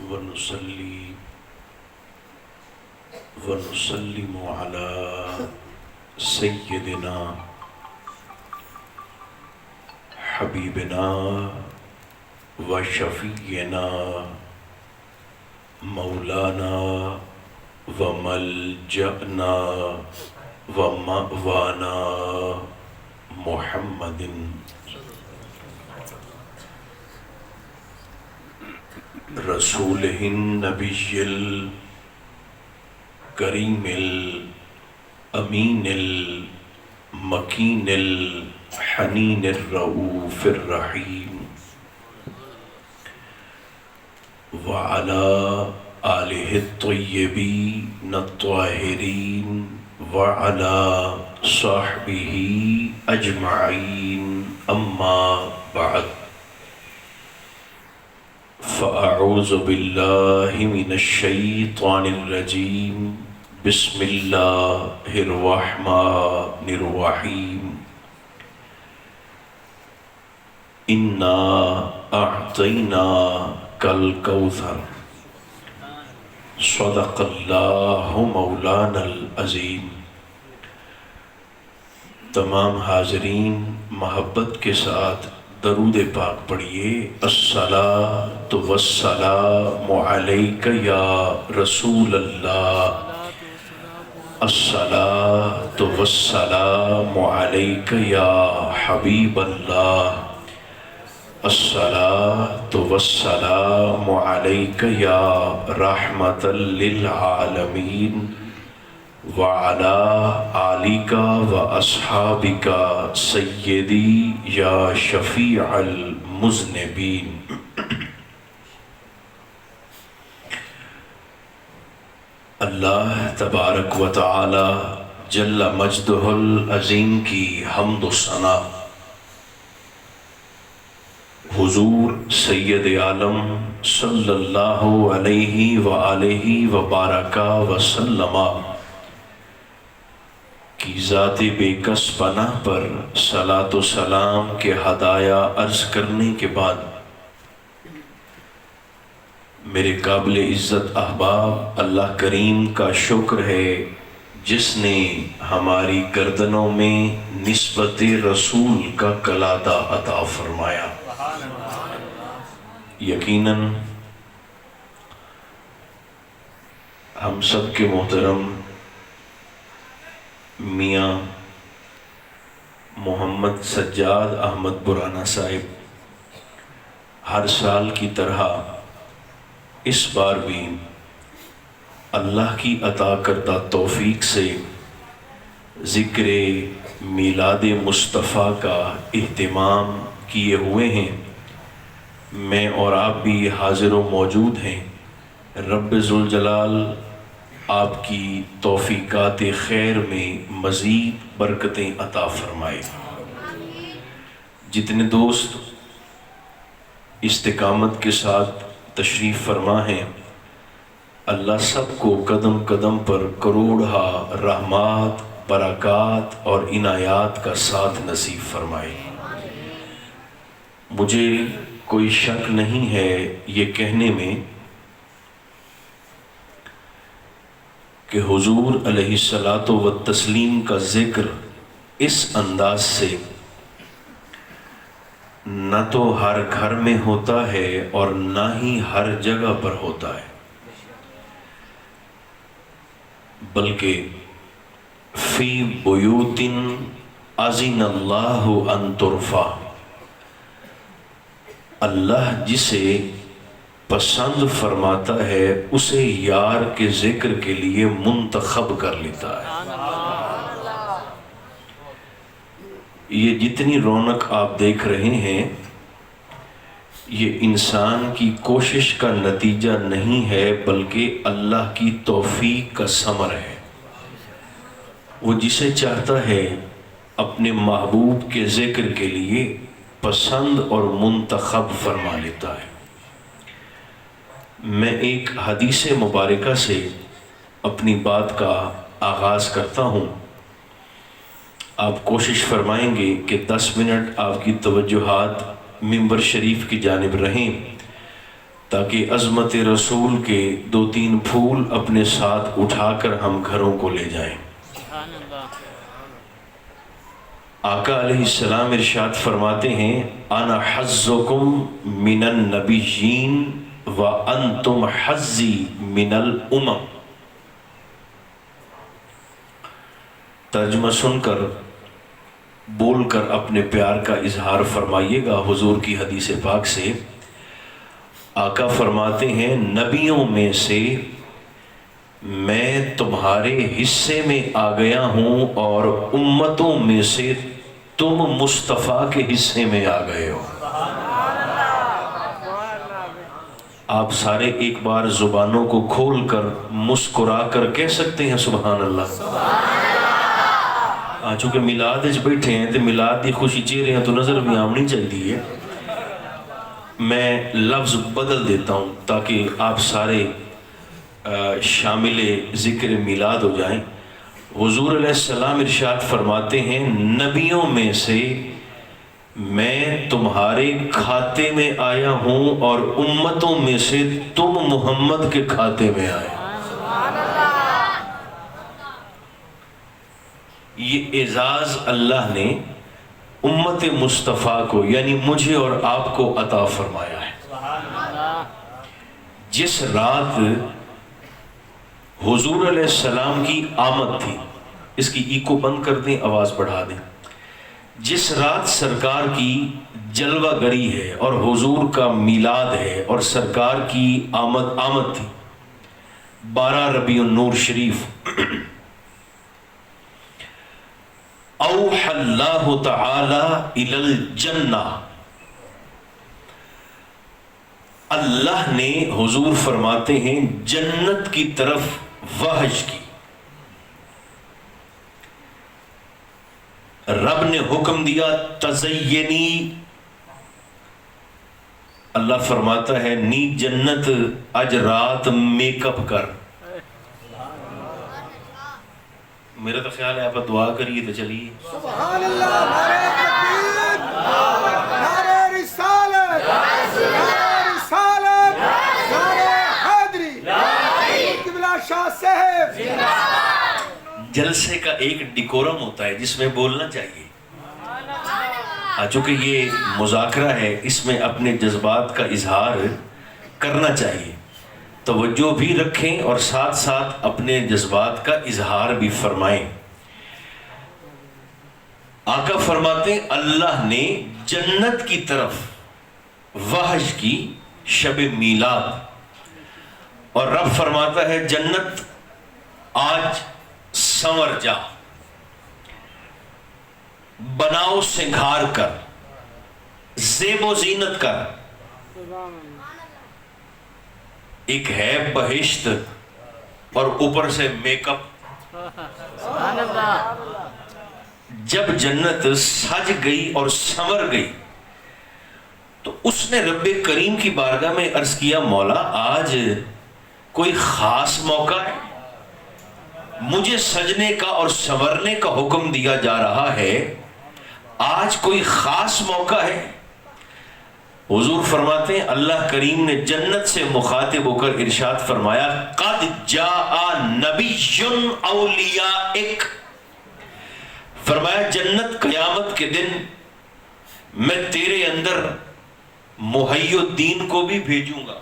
ونصلي ونسلم على سيدنا حبيبنا وشفينا مولانا وملجأنا ومأوانا محمد رسوله النبي الكريم الأمين المكين الحنين الرؤوف الرحيم وعلى آله الطيبين الطاهرين وعلى صحبه أجمعين أما بعد فأعوذ بالله من الشيطان الرجيم بسم الله الرحمن الرحيم إنا أعطيناك الكوثر صدق الله مولانا العظیم۔ تمام حاضرین محبت کے ساتھ درود پاک پڑھیے۔ الصلاۃ والسلام علیک یا رسول اللہ، الصلاۃ والسلام علیک یا حبیب اللہ، الصلاۃ والسلام علیک یا رحمۃ للعالمین وعلی آلک واصحابک سیدی یا شفیع المذنبین۔ اللہ تبارک و تعالی جل مجدہ العظیم کی حمد و ثنا حضور سید عالم صلی اللہ علیہ وآلہ وبارک وسلم کی ذات بے کس پناہ پر صلاۃ و سلام کے ہدایہ عرض کرنے کے بعد، میرے قابل عزت احباب، اللہ کریم کا شکر ہے جس نے ہماری گردنوں میں نسبت رسول کا کلادہ عطا فرمایا۔ یقیناً ہم سب کے محترم میاں محمد سجاد احمد برانا صاحب ہر سال کی طرح اس بار بھی اللہ کی عطا کردہ توفیق سے ذکر میلاد مصطفیٰ کا اہتمام کیے ہوئے ہیں۔ میں اور آپ بھی حاضر و موجود ہیں۔ رب ذوالجلال آپ کی توفیقات خیر میں مزید برکتیں عطا فرمائے۔ جتنے دوست استقامت کے ساتھ تشریف فرما ہیں، اللہ سب کو قدم قدم پر کروڑہا رحمات، برکات اور عنایات کا ساتھ نصیب فرمائے۔ مجھے کوئی شک نہیں ہے یہ کہنے میں کہ حضور علیہ الصلاۃ والتسلیم کا ذکر اس انداز سے نہ تو ہر گھر میں ہوتا ہے اور نہ ہی ہر جگہ پر ہوتا ہے، بلکہ فی بیوت اذن اللہ ان ترفع، اللہ جسے پسند فرماتا ہے اسے یار کے ذکر کے لیے منتخب کر لیتا ہے۔ یہ جتنی رونق آپ دیکھ رہے ہیں یہ انسان کی کوشش کا نتیجہ نہیں ہے بلکہ اللہ کی توفیق کا ثمر ہے۔ وہ جسے چاہتا ہے اپنے محبوب کے ذکر کے لیے پسند اور منتخب فرما لیتا ہے۔ میں ایک حدیث مبارکہ سے اپنی بات کا آغاز کرتا ہوں۔ آپ کوشش فرمائیں گے کہ 10 منٹ آپ کی توجہات ممبر شریف کی جانب رہیں۔ تاکہ عظمت رسول کے 2-3 پھول اپنے ساتھ اٹھا کر ہم گھروں کو لے جائیں۔ آقا علیہ السلام ارشاد فرماتے ہیں انا حظکم من النبیین وانتم حظی من الامم۔ ترجمہ سن کر بول کر اپنے پیار کا اظہار فرمائیے گا حضور کی حدیث پاک سے۔ آقا فرماتے ہیں نبیوں میں سے میں تمہارے حصے میں آ گیا ہوں اور امتوں میں سے تم مصطفیٰ کے حصے میں آ گئے ہو۔ آپ سارے ایک بار زبانوں کو کھول کر مسکرا کر کہہ سکتے ہیں سبحان اللہ۔ چونکہ میلاد اچ بیٹھے ہیں تو میلاد دی خوشی چہرے ہیں تو نظر بھی آمنی چاہیے۔ میں لفظ بدل دیتا ہوں تاکہ آپ سارے شامل ذکر میلاد ہو جائیں۔ حضور علیہ السلام ارشاد فرماتے ہیں نبیوں میں سے میں تمہارے کھاتے میں آیا ہوں اور امتوں میں سے تم محمد کے کھاتے میں آئے۔ یہ اعزاز اللہ نے امت مصطفیٰ کو یعنی مجھے اور آپ کو عطا فرمایا ہے۔ جس رات حضور علیہ السلام کی آمد تھی، اس کی ایکو بند کر دیں، آواز بڑھا دیں۔ جس رات سرکار کی جلوہ گری ہے اور حضور کا میلاد ہے اور سرکار کی آمد تھی، 12 ربیع النور شریف، اوحى اللہ تعالی الی الجنہ، اللہ نے حضور فرماتے ہیں جنت کی طرف وحج کی۔ رب نے حکم دیا تزینی، اللہ فرماتا ہے نی جنت اج رات میک اپ کر۔ میرا تو خیال ہے آپ دعا کریے تو چلیے۔ سبحان اللہ، نعرہ تکبیر، نعرہ رسالت، نعرہ رسالت، نعرہ حیدری، قبلہ شاہ صاحب۔ جلسے کا ایک ڈیکورم ہوتا ہے جس میں بولنا چاہیے، چونکہ یہ مذاکرہ ہے، اس میں اپنے جذبات کا اظہار کرنا چاہیے، توجہ بھی رکھیں اور ساتھ ساتھ اپنے جذبات کا اظہار بھی فرمائیں۔ آقا فرماتے ہیں اللہ نے جنت کی طرف وحج کی شب میلاد، اور رب فرماتا ہے جنت آج سنور جا، بناؤ سنگھار کر، زیب و زینت کر۔ ایک ہے بہشت اور اوپر سے میک اپ۔ جب جنت سج گئی اور سنور گئی تو اس نے رب کریم کی بارگاہ میں عرض کیا مولا آج کوئی خاص موقع ہے، مجھے سجنے کا اور سنورنے کا حکم دیا جا رہا ہے، آج کوئی خاص موقع ہے؟ حضور فرماتے ہیں اللہ کریم نے جنت سے مخاطب ہو کر ارشاد فرمایا قد جاء نبی اولیائک، فرمایا جنت قیامت کے دن میں تیرے اندر محی الدین کو بھی بھیجوں گا،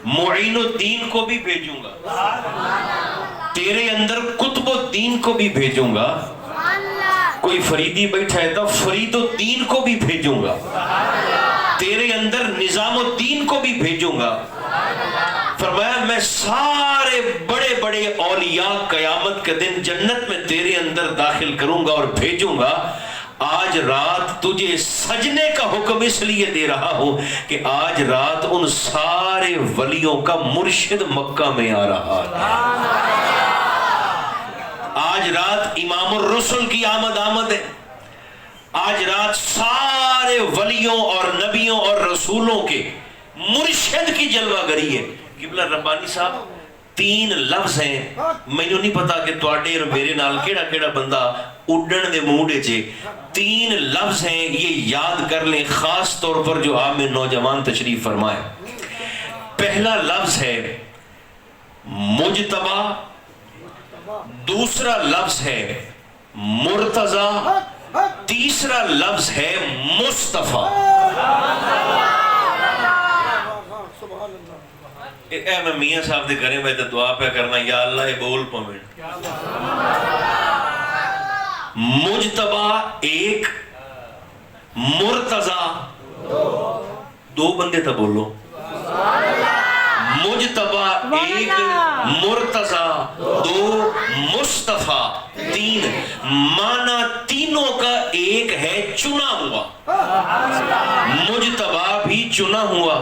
معین الدین کو بھی بھیجوں گا، تیرے اندر قطب الدین کو بھی بھیجوں گا، کوئی فریدی بیٹھا ہے تو فرید الدین کو بھی بھیجوں گا، تیرے اندر نظام الدین کو بھی بھیجوں گا۔ فرمایا میں سارے بڑے بڑے اولیاء قیامت کے دن جنت میں تیرے اندر داخل کروں گا اور بھیجوں گا۔ آج رات تجھے سجنے کا حکم اس لیے دے رہا ہوں کہ آج رات ان سارے ولیوں کا مرشد مکہ میں آ رہا ہے، آج رات امام الرسل کی آمد ہے، آج رات سارے ولیوں اور نبیوں اور رسولوں کے مرشد کی جلوہ گری ہے۔ قبلہ ربانی صاحب 3 لفظ ہیں، میں نہیں پتا کہ تواڈے اور میرے نال کیڑا کیڑا بندہ اڈن دے موڈے چے 3 لفظ ہیں، یہ یاد کر لیں خاص طور پر جو آپ میں نوجوان تشریف فرمائے۔ پہلا لفظ ہے مجتبی، دوسرا لفظ ہے مرتضی، تیسرا لفظ ہے مصطفیٰ۔ اے میں میاں صاحب دے کریں میں دعا پہ کرنا، یا اللہ یہ بول پویں۔ مجتبی 1، مرتضی 2 بندے تھا بولو، مجتبی 1، مرتضی 2، مصطفیٰ 3۔ معنی تینوں کا ایک ہے، چنا ہوا۔ مجتبی بھی چنا ہوا،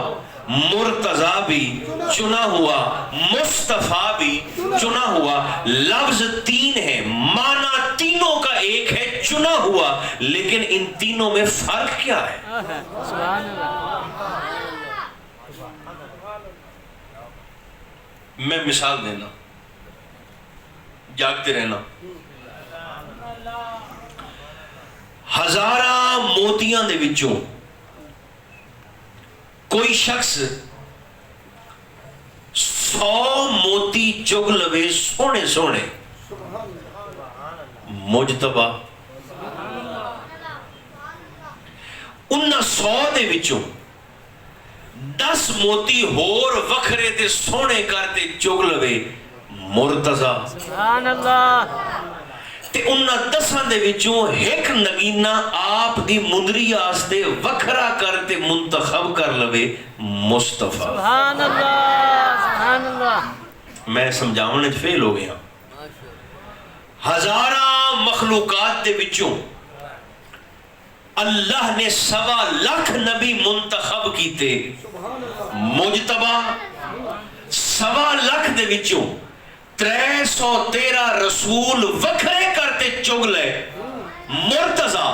مرتضی بھی چنا ہوا، مصطفیٰ بھی چنا ہوا۔ لفظ 3 ہے، معنی تینوں کا ایک ہے، چنا ہوا، لیکن ان تینوں میں فرق کیا ہے؟ میں مثال دینا، جاگتے رہنا۔ ہزاراں موتیاں دے وچوں کوئی شخص 100 موتی چگ لوے سونے سونے، مجتبی۔ انہاں 100 دے وچوں 10 موتی ہور وکھرے تے سونے کرتے چگ لوے، مرتضی۔ سبحان اللہ۔ تے انہاں 10 دے وچوں ایک نگینہ آپ دی مندری آستے وکھرا کرتے منتخب کر لوے، مصطفیٰ۔ سبحان اللہ، سبحان اللہ۔ میں سمجھاؤنے فیل ہو گیا۔ ہزاراں مخلوقات دے وچوں اللہ نے 1.25 لاکھ نبی منتخب کیتے، مجتبی 1.25 لاکھ دے وچوں 313 رسول وکھرے کرتے چگ لے، مرتضی۔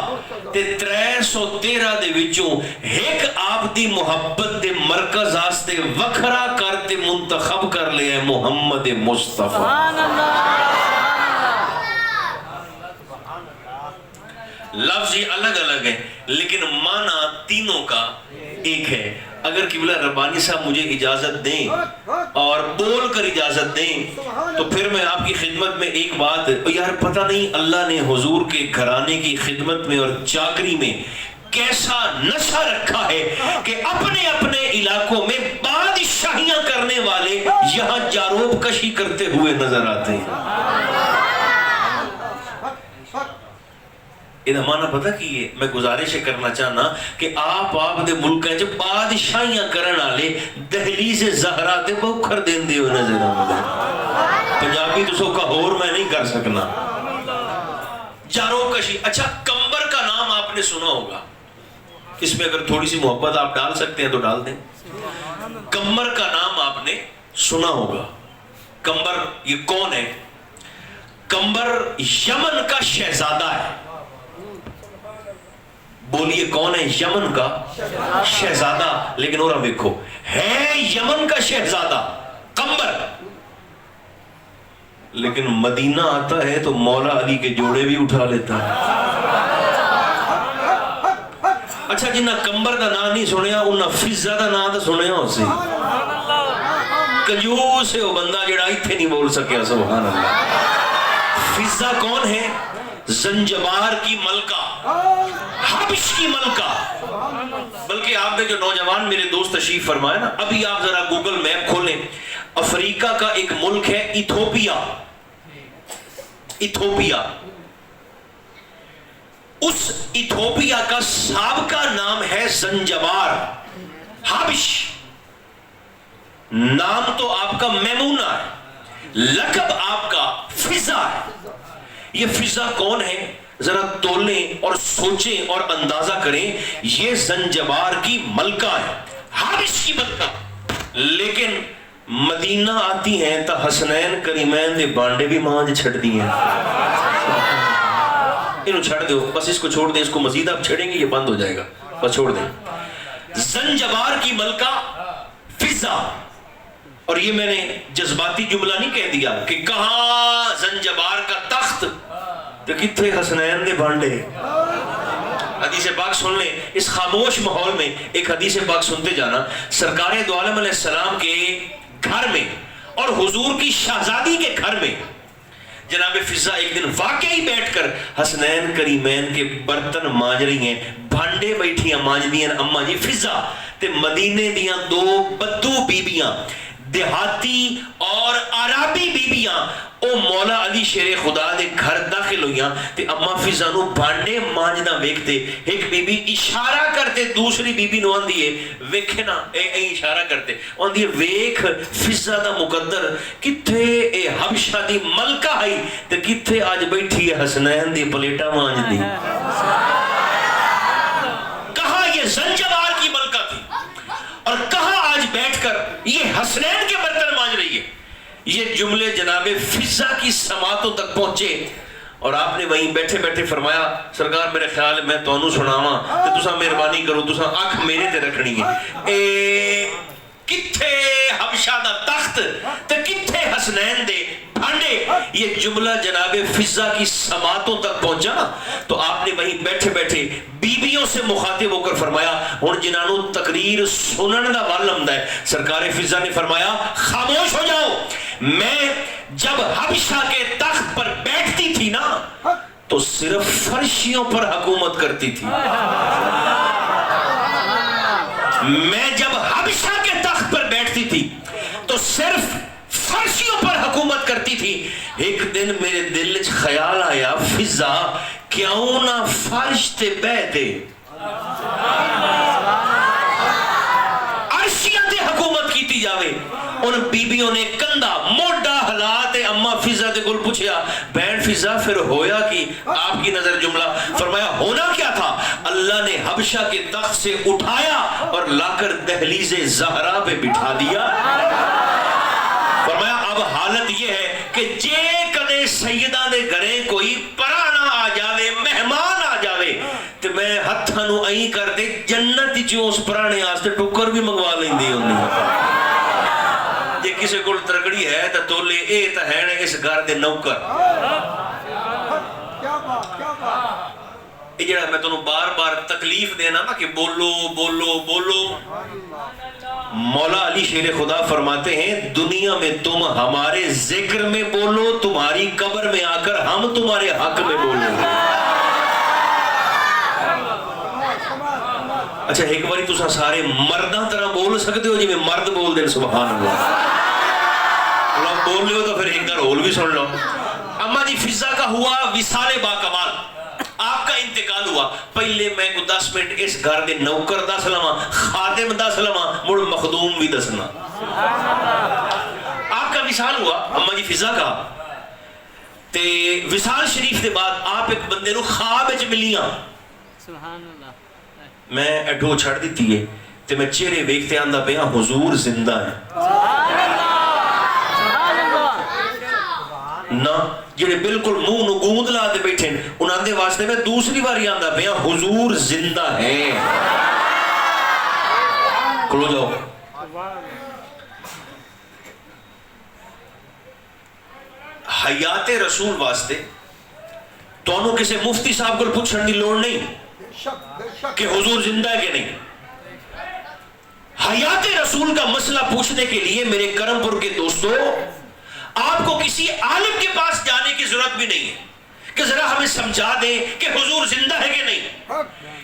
تے 313 دے وچوں ایک آپ دی محبت دے مرکز آستے وکھرا کرتے منتخب کر لے، محمد مصطفیٰ۔ سبحان اللہ۔ لفظ یہ الگ الگ ہے لیکن معنی تینوں کا ایک ہے۔ اگر قبلہ ربانی صاحب مجھے اجازت دیں اور بول کر اجازت دیں تو پھر میں آپ کی خدمت میں ایک بات، یار پتہ نہیں اللہ نے حضور کے گھرانے کی خدمت میں اور چاکری میں کیسا نشہ رکھا ہے کہ اپنے اپنے علاقوں میں بادشاہیاں کرنے والے یہاں جاروب کشی کرتے ہوئے نظر آتے ہیں۔ یہ مانا پتہ کی ہے، میں گزارش کرنا چاہنا کہ آپ دے ملک ہیں جو بادشاہیاں کرن آلے دہلیز زہرا تے بوکھر دین دیو نظر آمدے۔ پنجابی تو سو کا ہور میں نہیں کر سکنا۔ جارو کشی۔ اچھا، کمبر کا نام آپ نے سنا ہوگا، اس میں اگر تھوڑی سی محبت آپ ڈال سکتے ہیں تو ڈال دیں۔ کمبر کا نام آپ نے سنا ہوگا۔ کمبر یہ کون ہے؟ کمبر یمن کا شہزادہ ہے۔ بولیے کون ہے؟ یمن کا شہزادہ۔ لیکن اور دیکھو، ہے یمن کا شہزادہ کمبر، لیکن مدینہ آتا ہے تو مولا علی کے جوڑے بھی اٹھا لیتا ہے۔ اچھا، جنہ کمبر دا نام نہیں سنیا انہاں فضہ دا نام دا سنیا ہو سی۔ کنجوس ہے وہ بندہ جڑا ایتھے نہیں بول سکیا، سبحان اللہ۔ فضہ کون ہے؟ زنجبار کی ملکہ، حبش کی ملکہ۔ بلکہ آپ نے جو نوجوان میرے دوست تشریف فرمائے نا، ابھی آپ ذرا گوگل میپ کھولیں، افریقہ کا ایک ملک ہے ایتھوپیا۔ ایتھوپیا، اس ایتھوپیا کا سابقہ نام ہے زنجبار، حبش۔ نام تو آپ کا میمونہ ہے، لقب آپ کا فضہ ہے۔ یہ فضہ کون ہے؟ ذرا تولیں اور سوچیں اور اندازہ کریں۔ یہ زنجبار کی ملکہ ہے، حبش کی ملکہ، لیکن مدینہ آتی ہیں تا حسنین کریمین دے بانڈے بھی مانج چھڑ دی ہیں۔ انہوں چھڑ دو، بس اس کو چھوڑ دیں، اس کو مزید آپ چھڑیں گے یہ بند ہو جائے گا، بس چھوڑ دیں۔ زنجبار کی ملکہ فضہ۔ اور یہ میں نے جذباتی جملہ نہیں کہہ دیا کہ کہاں زنجبار کا تخت، تو کتنے حسنین دے بانڈے. حدیث پاک سن لیں. اس خاموش ماحول میں ایک حدیث پاک سنتے جانا. سرکار دو عالم علیہ السلام کے گھر میں اور حضور کی شہزادی کے گھر میں جناب فضہ ایک دن واقعی بیٹھ کر حسنین کریمین کے برتن مانج رہی ہیں. بھانڈے بیٹھی ہیں مانج دیاں اما جی فضہ تے مدینے دیاں دو بدو بیبیاں دیہاتی اور عربی بیبیاں او مولا علی شیر خدا دے گھر داخل ہوئیاں تے اما فضہ نو بھانڈے مانجنا ویکھتے. ایک بی بی اشارہ کرتے دوسری بی بی نو آندی ہے ویکھے نا اے اشارہ کرتے آندی ہے ویکھ فضہ دا مقدر کتھے اے حبشہ دی ملکہ آئی تے کتھے آج بیٹھی ہے حسنین دی پلیٹا مانج دی. کہاں یہ زنجبار کی ملکہ تھی اور کہاں آج بیٹھ کر یہ حسنین کے برتن مانج رہی ہے. یہ جملے جناب فضہ کی سماعتوں تک پہنچے اور آپ نے وہیں بیٹھے بیٹھے فرمایا سرکار میرے خیال میں تانوں سناواں تے تساں مہربانی کرو تساں اکھ میرے تے رکھنی ہے. اے کتھے حبشہ دا تخت تے کتھے حسنین دے بھانڈے. یہ جملہ جناب فضہ کی سماعتوں تک پہنچا نا تو آپ نے وہیں بیٹھے بیٹھے بیویوں سے مخاطب ہو کر فرمایا ہن جنانوں تقریر سنن دا وال آمدا ہے. سرکار فضہ نے فرمایا خاموش ہو جاؤ. میں جب حبشہ کے تخت پر بیٹھتی تھی نا تو صرف فرشیوں پر حکومت کرتی تھی. میں جب حبشہ کے تخت پر بیٹھتی تھی تو صرف فرشیوں پر حکومت کرتی تھی. ایک دن میرے دل چ خیال آیا فضہ کیوں نہ فرش تے بہ دے عرشیاں تے حکومت کیتی جاوے. ان بیبیوں نے کندھا موڈا ہلا تے اما فضہ دے گل پوچھیا بہن فضہ پھر ہویا کی آپ کی نظر جملہ. فرمایا ہونا کیا تھا اللہ نے حبشہ کے تخت سے اٹھایا اور لا کر دہلیز زہرا پہ بٹھا دیا. فرمایا اب حالت یہ ہے کہ جے کدے سیدہ دے گھرے کوئی پرانا آ جاوے مہمان آ جاوے تو میں ہتھاں نو ایں کر دے جنت چوں اس پرانے آستے ٹکر بھی منگوا لیندی ہوندی. جے کسی کول ترکڑی ہے تا تولے اے تا ہے نے اس گھر دے نوکر. کیا بات کیا بات. یہ جڑا میں تانوں بار بار تکلیف دینا نا کہ بولو بولو بولو. مولا علی شیر خدا فرماتے ہیں دنیا میں تم ہمارے ذکر میں بولو تمہاری قبر میں آ کر ہم تمہارے حق میں بولیں گے. اچھا ایک باری تسا سارے مرداں طرح بول سکتے ہو جی میں مرد بول دیں سبحان اللہ. لوگ بول لے ہو تو پھر ایک دار ہول بھی سن لو. اما جی فضہ کا ہوا وصال با کمال. آپ کا انتقال ہوا پہلے میں کو 10 منٹ اس گھر دے نوکر دس لواں خادم دس لواں مڑ مخدوم بھی دسنا. آپ کا وصال ہوا اما جی فضہ کا تے وصال شریف دے بعد آپ ایک بندے نو خواب وچ ملیاں. سبحان اللہ. میں اڈو چھڑ دیتی ہے تے میں چہرے ویکھتے آندا پیا حضور زندہ ہے. سبحان اللہ. سبحان اللہ. نہ جڑے بالکل منہ نو گوند لا دے بیٹھے انہاں دے واسطے میں دوسری باری آندا پیا حضور زندہ ہے. کھلو جاؤ. حیات رسول واسطے تانوں کسی مفتی صاحب کو پوچھن دی لوڑ نہیں کہ حضور زندہ ہے کہ نہیں. حیات رسول کا مسئلہ پوچھنے کے لیے میرے کرم پور کے دوستو آپ کو کسی عالم کے پاس جانے کی ضرورت بھی نہیں ہے کہ ذرا ہمیں سمجھا دیں کہ حضور زندہ ہے کہ نہیں.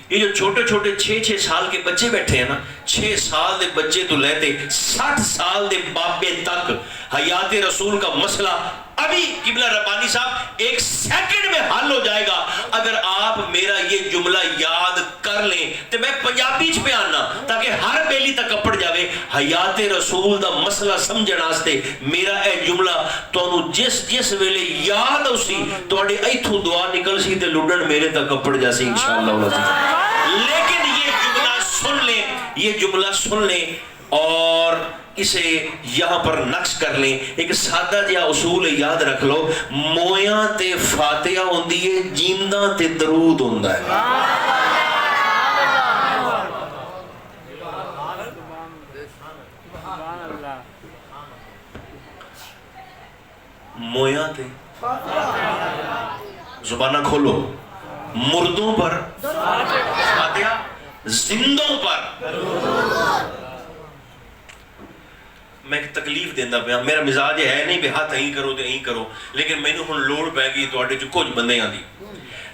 یہ جو چھوٹے چھوٹے 6 سال کے بچے بیٹھے ہیں نا 6 سال دے بچے تو لیتے 60 سال دے بابے تک حیات رسول کا مسئلہ ابھی قبلہ ربانی صاحب 1 سیکنڈ میں حل ہو جائے گا اگر آپ میرا یہ جملہ یاد کر لیں تو میں پنجابی چ پہ آنا تاکہ ہر بیلی تک کپڑ جاوے. حیات رسول دا مسئلہ سمجھن واسطے میرا اے جملہ تانوں جس ویلے یاد اسی تواڈے ایتھوں دعا نکل سی تے لڈن میرے تک کپڑ جاسی انشاءاللہ. لیکن یہ جملہ سن لیں اور اسے یہاں پر نقش کر لیں. ایک سادہ جہا اصول یاد رکھ لو مویاں تے فاتحہ ہوندی ہے جینداں تے درود ہوندا ہے. مویاں تے زبانہ کھولو. مردوں پر فاتحہ, زندوں پر. میں ایک تکلیف دینا پیا, میرا مزاج ہے نہیں بھی ہاتھ این کرو تو این کرو, لیکن میں نے ہن لوڑ پہ گئی تواڈے چ کچھ بندے دی,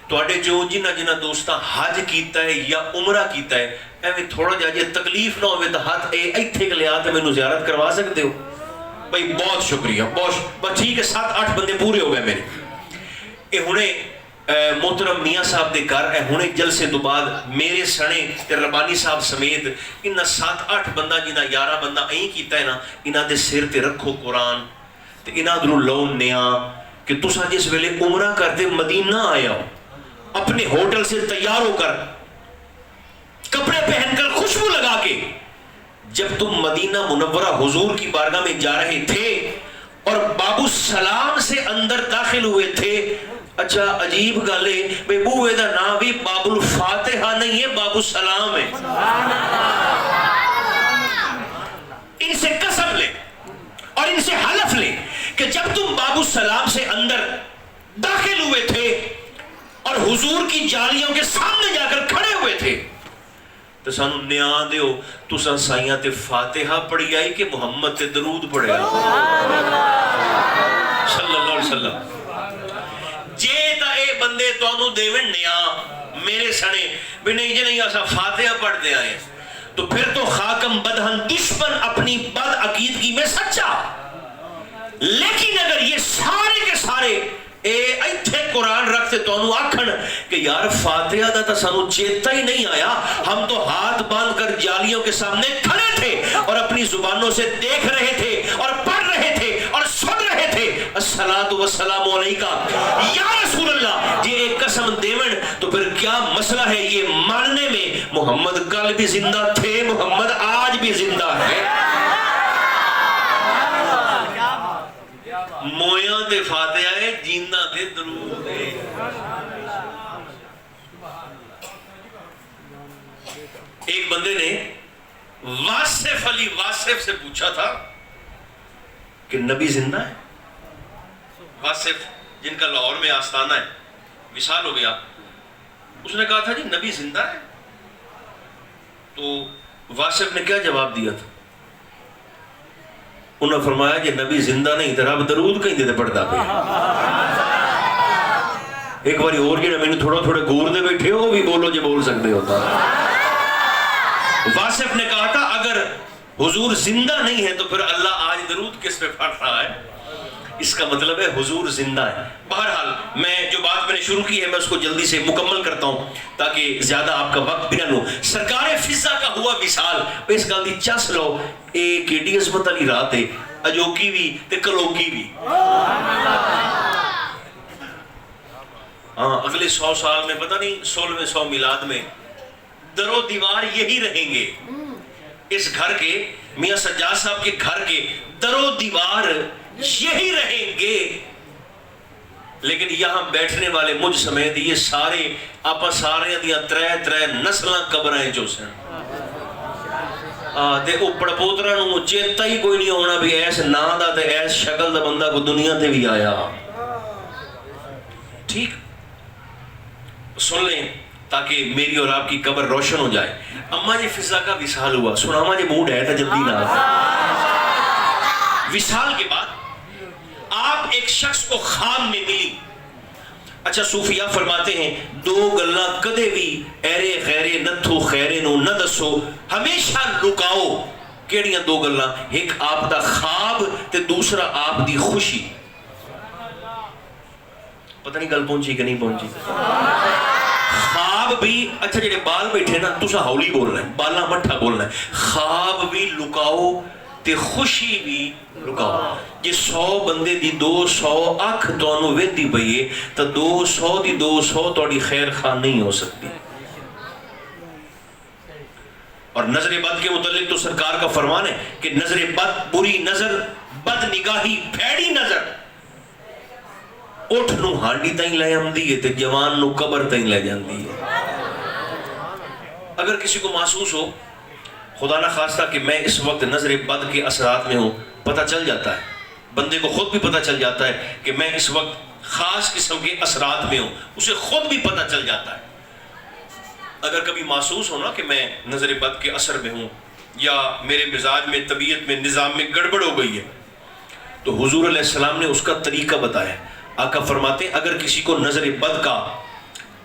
تواڈے جو جنہ دوستاں حج کیتا ہے یا عمرہ کیتا ہے, ایویں تھوڑا جہا جے تکلیف نہ ہوئے تو ہاتھ ایتھے لیا تے مینوں زیارت کروا سکتے ہو. بھائی بہت شکریہ, بس ٹھیک ہے, 7-8 بندے پورے ہو گئے میرے. اے ہنے محترم میاں صاحب دے گھر اے ہنے جلسے تو بعد میرے سنے تے ربانی صاحب سمیت انہاں 7-8 بندہ جنہاں 11 بندہ این کیتا ہے نا, انہاں دے سر تے رکھو قرآن تے انہاں دروں لو نیا کہ تساں جس ویلے عمرہ کرتے مدینہ آیا ہو, اپنے ہوٹل سے تیار ہو کر, کپڑے پہن کر, خوشبو لگا کے, جب تم مدینہ منورہ حضور کی بارگاہ میں جا رہے تھے اور باب السلام سے اندر داخل ہوئے تھے, اچھا عجیب گل ہے بے بوئے دا نام بھی باب الفاتحہ نہیں ہے, باب السلام ہے. ان سے قسم لے اور ان سے حلف لے کہ جب تم باب السلام سے اندر داخل ہوئے تھے اور حضور کی جالیوں کے سامنے جا کر کھڑے ہوئے تھے تو سانو نیا دیو, تساں سائیاں تے فاتحہ پڑھی آئی کہ محمد تے درود پڑھے آئی صلی اللہ علیہ وسلم. جے تا اے بندے توانو دیون نیا میرے سنے بھی نہیں جی نہیں ایسا فاتحہ پڑھتے آئے, تو پھر تو خاکم بدہن دشمن اپنی بد عقیدگی میں سچا. لیکن اگر یہ سارے کے سارے اے ایتھے قرآن رکھتے تو انہوں آکھن کہ یار فاتحہ دا تا سانو چیتا ہی نہیں آیا, ہم تو ہاتھ باندھ کر جالیوں کے سامنے کھڑے تھے اور اپنی زبانوں سے دیکھ رہے تھے اور پڑھ رہے تھے اور سن رہے تھے الصلاۃ والسلام علیکہ یا رسول اللہ. یہ ایک قسم دیون تو پھر کیا مسئلہ ہے یہ ماننے میں, محمد کل بھی زندہ تھے, محمد آج بھی زندہ ہے. مویاں تے فاتحہ ہے, جیندہ تے درود ہے. ایک بندے نے واصف علی واصف سے پوچھا تھا کہ نبی زندہ ہے. واصف جن کا لاہور میں آستانہ ہے, وصال ہو گیا, اس نے کہا تھا جی نبی زندہ ہے. تو واصف نے کیا جواب دیا تھا؟ انہوں نے فرمایا کہ نبی زندہ نہیں تو رب درود کہیں دے پڑھتا پہ. ایک باری اور جڑا میں نے تھوڑے گور دے بیٹھے ہو بھی بولو جو بول سکتے ہوتا. واصف نے کہا تھا اگر حضور زندہ نہیں ہے تو پھر اللہ آج درود کس پہ پڑھ رہا ہے؟ اس کا مطلب ہے حضور زندہ ہے. بہرحال میں جو بات میں نے شروع کی ہے میں اس کو جلدی سے مکمل کرتا ہوں تاکہ زیادہ آپ کا وقت بھی نہ لوں. سرکار فضا کا ہوا وصال, اس گل دی چس لو, ایک ایڈی عظمت والی رات ہے, اجوکی بھی تے کلوکی بھی. ہاں اگلے 100 سال میں پتہ نہیں 1600 میلاد میں در و دیوار یہی رہیں گے. اس گھر کے میاں سجاد صاحب کے گھر کے در و دیوار یہی رہیں گے, لیکن یہاں بیٹھنے والے مجھ سمیت یہ سارے آپا سارے دیا ترے نسلاں قبریں جو سن تے اوپر پوترا نو چیتا ہی کوئی نہیں ہونا بھی ایس نا دا تے ایس شکل دا بندہ کو دنیا تے بھی آیا. ٹھیک سن لیں تاکہ میری اور آپ کی قبر روشن ہو جائے. اماں جی فضا کا وصال ہوا, سناما جی موڈ ہے تا جلدی نہ. وصال کے بعد آپ ایک شخص کو خواب میں ملی. اچھا صوفیاء فرماتے ہیں دو گلاں کدے بھی ایرے غیرے نتھو خیرے نو نہ دسو, ہمیشہ لکاؤ. کیڑیاں دو گلاں؟ ایک آپ دا خواب تے دوسرا آپ دی خوشی. پتہ نہیں گل پہنچی کہ نہیں پہنچی. خواب بھی اچھا جڑے بال بیٹھے نا تسا ہولی بولنا ہے, بالا مٹھا بولنا ہے. خواب بھی لکاؤ تے خوشی بھی لکاؤ. جی 100 بندے دی 200 اکھ تانوں ویندی پئی ہے تے 200 دی 200 تہاڈی خیر خواہ نہیں ہو سکتی. اور نظر بد کے متعلق تو سرکار کا فرمان ہے کہ نظر بد, بری نظر, بد نگاہی, بھیڑی نظر اٹھ نو ہانڈی تائیں لے آمدی ہے تے جوان نو قبر تائیں لے جاندی ہے. اگر کسی کو محسوس ہو خدا نہ خواستہ کہ میں اس وقت نظر بد کے اثرات میں ہوں, پتہ چل جاتا ہے, بندے کو خود بھی پتہ چل جاتا ہے کہ میں اس وقت خاص قسم کے اثرات میں ہوں، اسے خود بھی پتہ چل جاتا ہے۔ اگر کبھی محسوس ہونا کہ میں نظر بد کے اثر میں ہوں یا میرے مزاج میں، طبیعت میں، نظام میں گڑبڑ ہو گئی ہے، تو حضور علیہ السلام نے اس کا طریقہ بتایا۔ آقا فرماتے ہیں اگر کسی کو نظر بد کا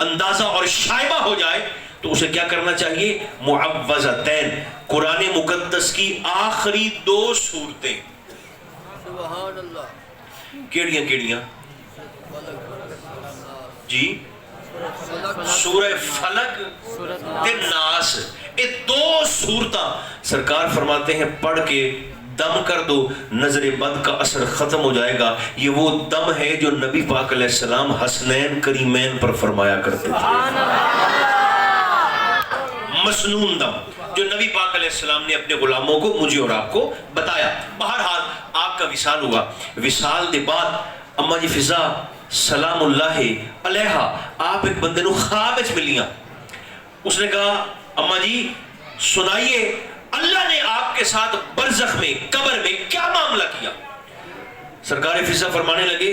اندازہ اور شائبہ ہو جائے تو اسے کیا کرنا چاہیے؟ معوذتین، قرآن مقدس کی آخری 2 سورتیں۔ سبحان اللہ۔ کیڑیاں کیڑیاں جی؟ فلق، سورہ فلق تے ناس، یہ 2 سورتاں سرکار فرماتے ہیں پڑھ کے دم کر دو، نظر بد کا اثر ختم ہو جائے گا۔ یہ وہ دم ہے جو نبی پاک علیہ السلام حسنین کریمین پر فرمایا کرتے تھے، مسنون دم جو نبی پاک علیہ السلام نے اپنے غلاموں کو، مجھے اور آپ کو بتایا۔ بہرحال آپ کا وصال ہوا، وصال دے بعد اما جی فضا سلام اللہ علیہ آپ ایک بندے نو خواب وچ ملیاں۔ اس نے کہا اما جی سنائیے اللہ نے آپ کے ساتھ برزخ میں، قبر میں کیا معاملہ کیا؟ سرکار فضا فرمانے لگے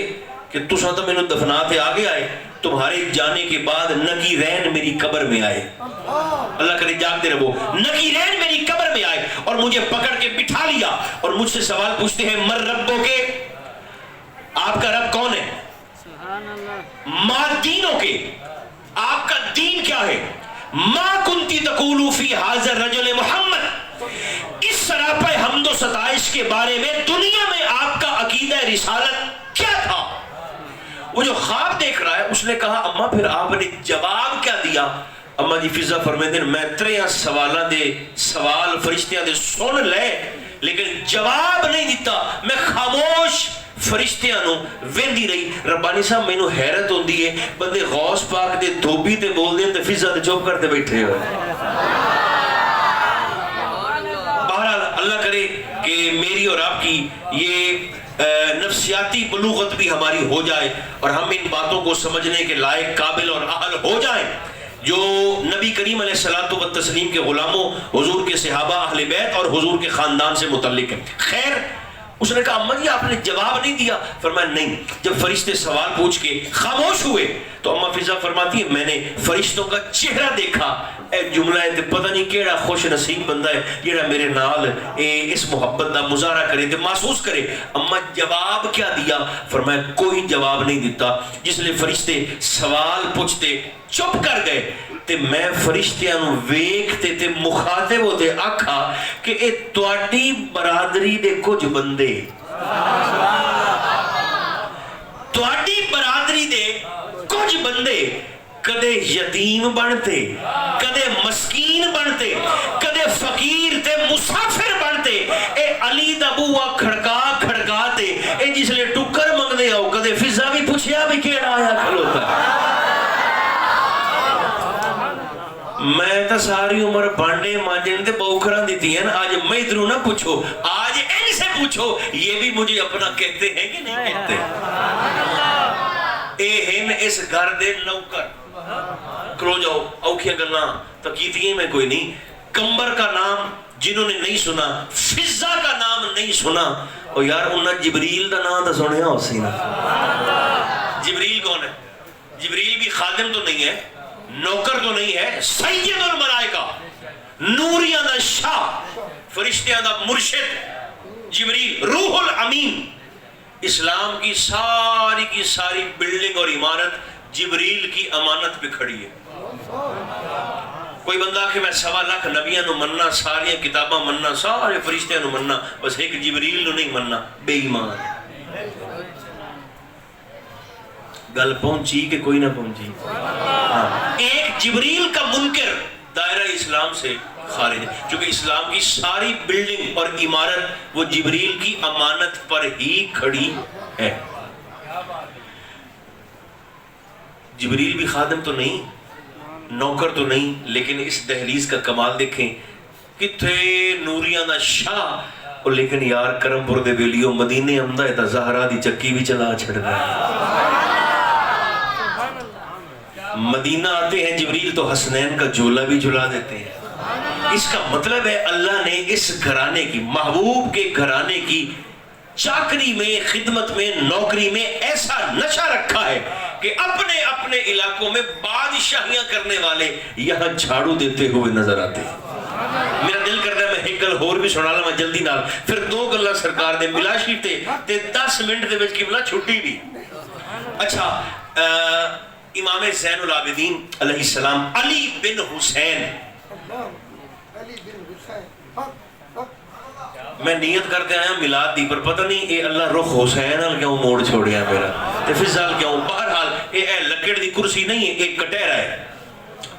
کہ تساں تو مینوں دفنا تے آگے آئے، تمہارے جانے کے بعد نکیرین میری قبر میں آئے، اللہ کرے جاگتے رہو، نکیرین میری قبر میں آئے اور مجھے پکڑ کے بٹھا لیا اور مجھ سے سوال پوچھتے ہیں مر ربوں کے، آپ کا رب کون ہے؟ سبحان اللہ۔ ما دینوں کے، آپ کا دین کیا ہے؟ ما کنتی تقولو فی حاضر رجل محمد، اس سراپے حمد و ستائش کے بارے میں دنیا میں آپ کا عقیدہ رسالت کیا تھا؟ وہ جو خواب دیکھ رہا ہے اس نے کہا اما پھر آپ نے جواب کیا دیا؟ اما جی فضا فرمائے دن میں 3 سوالاں دے سوال فرشتیاں دے سن لے لیکن جواب نہیں دیتا، میں خاموش فرشتیاں نو ویندی رہی۔ ربانی صاحب مینوں حیرت ہوندی ہے بندے غوث پاک دے دھوبی تے بول دیں تے فضا تے چپ کرتے بیٹھے ہو۔ بہرحال اللہ کرے کہ میری اور آپ کی یہ نفسیاتی بلوغت بھی ہماری ہو جائے اور ہم ان باتوں کو سمجھنے کے لائق، قابل اور اہل ہو جائیں جو نبی کریم علیہ الصلوۃ والتسلیم کے غلاموں، حضور کے صحابہ، اہل بیت اور حضور کے خاندان سے متعلق ہیں۔ خیر اس نے کہا اما جی آپ نے جواب نہیں دیا؟ فرمایا نہیں۔ جب فرشتے سوال پوچھ کے خاموش ہوئے تو اما فضا فرماتی ہے میں نے فرشتوں کا چہرہ دیکھا، اے جملہ ہے پتہ نہیں کیڑا خوش نصیب بندہ ہے جیڑا میرے نال اس محبت دا مظاہرہ کرے تے محسوس کرے۔ اما جواب کیا دیا؟ فرمایا کوئی جواب نہیں دیتا۔ جس لئے فرشتے سوال پوچھتے چپ کر گئے تے میں فرشتیاں نو ویکھتے تے مخاطب ہوتے آکھا کہ اے تواڈی برادری دے کچھ بندے، تواڈی برادری دے کچھ بندے کدے یتیم بنتے، کدے مسکین بنتے، کدے فقیر تے مسافر بنتے، اے علی دا بوا کھڑکا کھڑکا تے اے جس لئے ٹکر منگدے آؤ کدے فضا بھی پوچھیا بھی کیڑا آیا کھلوتا۔ میں تا ساری عمر بانڈے مانجن تے بوکھران دیتی ہیں، آج میں ادھروں نہ پوچھو، آج ان سے پوچھو یہ بھی مجھے اپنا کہتے ہیں کہ نہیں کہتے؟ اے ہن اس گھر دے نوکر کرو جاؤ اوکھیاں گلنا تقیدیں میں کوئی نہیں۔ کمبر کا نام جنہوں نے نہیں سنا، فضا کا نام نہیں سنا، اور یار انہاں جبریل دا نام دا سنیا ہو سی نا۔ جبریل کون ہے؟ جبریل بھی خادم تو نہیں ہے، نوکر تو نہیں ہے، سید الملائکہ، نوریاں دا شاہ، فرشتیاں دا مرشد جبریل، روح الامین۔ اسلام کی ساری بلڈنگ اور عمارت جبریل کی امانت پہ کھڑی ہے۔ کوئی بندہ کہ میں 1.25 لاکھ نبیاں نو مننا، ساری کتاباں مننا، سارے فرشتیاں نو مننا، بس ایک جبریل نو نہیں مننا، بے ایمان۔ گل پہنچی کہ کوئی نہ پہنچی؟ ایک جبریل کا منکر دائرہ اسلام سے خارج ہے، کیونکہ اسلام کی ساری بلڈنگ اور عمارت وہ جبریل کی امانت پر ہی کھڑی ہے۔ جبریل بھی خادم تو نہیں، نوکر تو نہیں، لیکن اس دہلیز کا کمال دیکھیں، کتھے نوریاں دا شاہ، اور لیکن یار کرم پور دے ویلیو مدینے امدہ ہے تا زہرہ دی چکی بھی چلا چھڑ گیا۔ مدینہ آتے ہیں جبریل تو حسنین کا جھولا بھی جھلا دیتے ہیں۔ اس کا مطلب ہے اللہ نے اس گھرانے کی، محبوب کے گھرانے کی چاکری میں، خدمت میں، نوکری میں ایسا نشہ رکھا ہے کہ اپنے اپنے علاقوں میں بادشاہیاں کرنے والے یہاں جھاڑو دیتے ہوئے نظر آتے ہیں۔ میرا دل کر رہا ہے میں ایک گل اور بھی سنا لا میں جلدی نال، پھر دو گلاں سرکار دے ملا شیتے تے 10 منٹ دے وچ کی بلا چھٹی بھی۔ اچھا امام زین العابدین علیہ السلام علی بن حسین، میں نیت کرتے آیا میلاد دی، پر پتہ نہیں اے اللہ رخ حسین ال کیوں موڑ چھوڑیا میرا تے فضل کیوں۔ بہرحال اے لکڑ دی کرسی نہیں ہے، ایک کٹہرا ہے،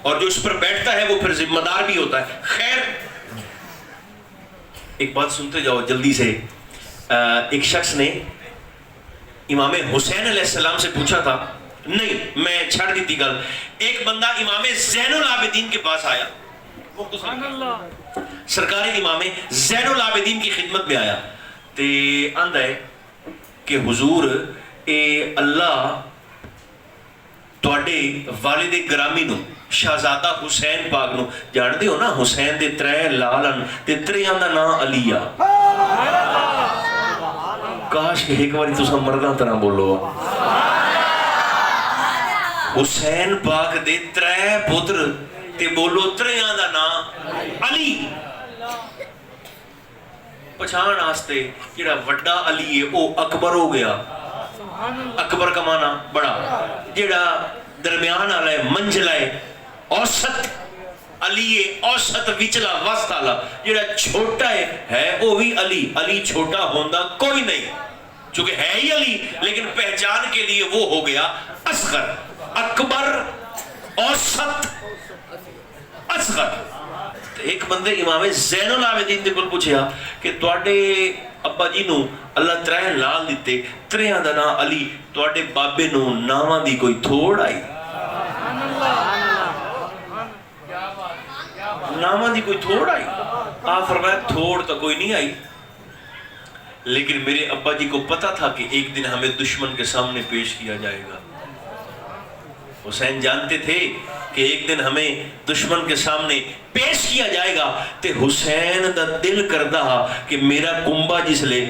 اور جو اس پر بیٹھتا ہے وہ پھر ذمہ دار بھی ہوتا ہے۔ خیر ایک بات سنتے جاؤ جلدی سے۔ ایک شخص نے امام حسین علیہ السلام سے پوچھا تھا، نہیں میں چھڑ دیتی گل، ایک بندہ امام زین العابدین کے پاس آیا، سرکار امام زین العابدین کی خدمت میں آیا تے آندا ہے کہ حضور اے اللہ تواڈے والد گرامی نو شہزادہ حسین پاک نو جان دے ہو نا، حسین دے 3 لالن تے 3 دا نام علی آ۔ کاش کہ ایک باری تساں مرداں طرح بولو، حسین پاک دے 3 پتر تے بولو 3 دا نام علی۔ پچھان آستے جڑا وڈا علی ہے او اکبر ہو گیا، اکبر کا معنی بڑا، جڑا درمیان والا ہے منجلا ہے اوسط علی ہے، اوسط وچلا وسط والا، جڑا چھوٹا ہے او بھی علی۔ علی چھوٹا ہوندا کوئی نہیں چونکہ ہے ہی علی، لیکن پہچان کے لیے وہ ہو گیا اصغر، اکبر، اوسط، اصغر۔ ایک بندے امام زین العابدین دے کول پوچھیا کہ تواڈے ابا جی نو اللہ 3 لال دیتے، 3 دا نام علی، تواڈے بابے نو ناواں دی کوئی تھوڑ آئی؟ ناواں دی کوئی تھوڑ آئی؟ آپ فرمایا تھوڑ تو کوئی نہیں آئی، لیکن میرے ابا جی کو پتا تھا کہ ایک دن ہمیں دشمن کے سامنے پیش کیا جائے گا۔ حسین جانتے تھے کہ ایک دن ہمیں دشمن کے سامنے پیش کیا جائے گا، تے حسین دا دل کردہ کہ میرا کنبا جس لے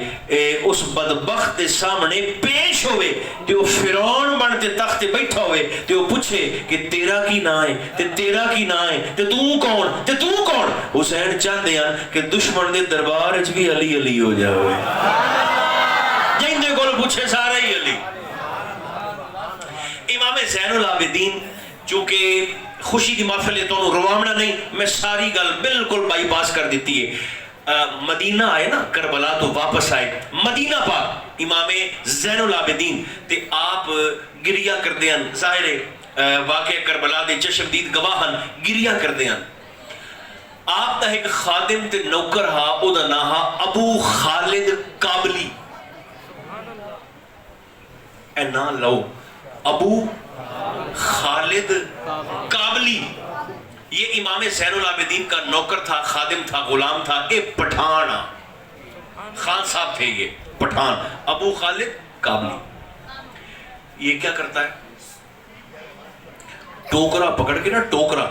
اس بدبخت دے سامنے پیش ہوئے تے وہ فرعون بن تے تخت بیٹھا ہوئے تے وہ پوچھے کہ تیرا کی نا ہے تے تیرا کی نا ہے تے تو کون تے تو کون؟ حسین چاہتے ہیں کہ دشمن دے دربار وچ بھی علی علی ہو جاوے، جن دے کول پوچھے سارے ہی علی۔ امام زین العابدین چونکہ خوشی کی محفل ہے تو روامنا نہیں، میں ساری گل بالکل بائی پاس کر دیتی ہے۔ مدینہ آئے نا، کربلا تو واپس آئے مدینہ پاک امام زین العابدین تے آپ گریہ کر دیاں، ظاہر واقع کربلا دے چشمدید گواہن گریہ کر دیاں۔ آپ دا ایک خادم تے نوکر ہا، او دا نام ہا ابو خالد کابلی۔ اے نا لو ابو خالد کابلی، یہ امام زین العابدین کا نوکر تھا، خادم تھا، غلام تھا، ایک پٹھان، خان صاحب تھے یہ پٹھان، ابو خالد کابلی۔ یہ کیا کرتا ہے؟ ٹوکرا پکڑ کے نا، ٹوکرا،